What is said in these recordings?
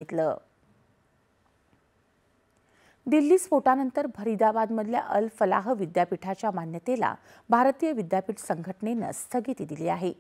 सांगितलं। दिल्ली स्फोटानंतर फरीदाबादमधल्या अल फलाह विद्यापीठाच्या मान्यतेला भारतीय विद्यापीठ संघटनेनं स्थगिती दिली आहे।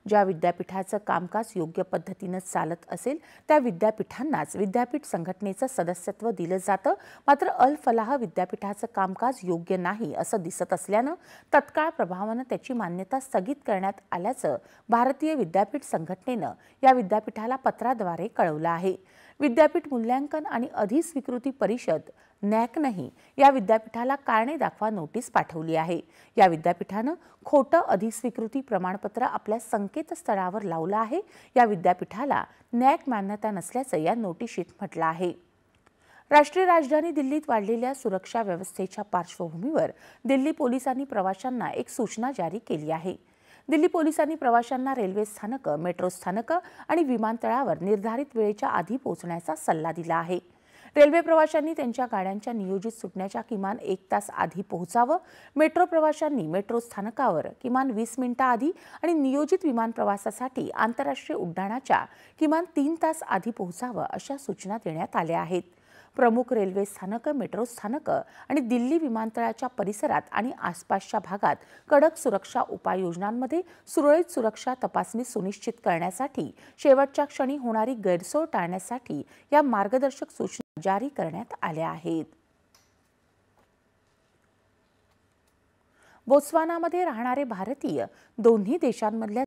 ज्या विद्यापीठाचं कामकाज योग्य पद्धतीनं चालत असेल त्या विद्यापीठांनाच विद्यापीठ संघटनेचं सदस्यत्व दिलं जातं। मात्र अल फलाह विद्यापीठाचं कामकाज योग्य नाही असं दिसत असल्यानं तत्काळ प्रभावानं त्याची मान्यता स्थगित करण्यात आल्याचं भारतीय विद्यापीठ संघटनेनं या विद्यापीठाला पत्राद्वारे कळवलं आहे। विद्यापीठ मूल्यांकन आणि अधिस्वीकृती परिषद नॅकनंही या विद्यापीठाला कारणे दाखवा नोटीस पाठवली आहे। या विद्यापीठानं खोटं अधिस्वीकृती प्रमाणपत्र आपल्या संकेतस्थळावर लावलं आहे। या विद्यापीठाला नॅक मान्यता नसल्याचं या नोटिशीत म्हटलं आहे। राष्ट्रीय राजधानी दिल्लीत वाढलेल्या सुरक्षा व्यवस्थेच्या पार्श्वभूमीवर दिल्ली पोलिसांनी प्रवाशांना एक सूचना जारी केली आहे। दिल्ली पोलिसांनी प्रवाशांना रेल्वे स्थानकं, मेट्रो स्थानकं आणि विमानतळावर निर्धारित वेळेच्या आधी पोहोचण्याचा सल्ला दिला आहे। रेल्वे प्रवाशांनी त्यांच्या गाड्यांच्या नियोजित सुटण्याच्या किमान 1 तास आधी पोहोचावं। मेट्रो प्रवाशांनी मेट्रो स्थानकावर किमान 20 मिनिटं आधी आणि नियोजित विमान प्रवासासाठी आंतरराष्ट्रीय उड्डाणाच्या किमान 3 तास आधी पोहोचावं अशा सूचना देण्यात आल्या आहेत। प्रमुख रेल्वे स्थानकं, मेट्रो स्थानकं आणि दिल्ली विमानतळाच्या परिसरात आणि आसपासच्या भागात कडक सुरक्षा उपाययोजनांमध्ये सुरळीत सुरक्षा तपासणी सुनिश्चित करण्यासाठी शेवटच्या क्षणी होणारी गैरसोय टाळण्यासाठी या मार्गदर्शक सूचना जारी करण्यात आल्या आहेत। बोत्सवानामध्ये राहणारे भारतीय दोन्ही देशांमधल्या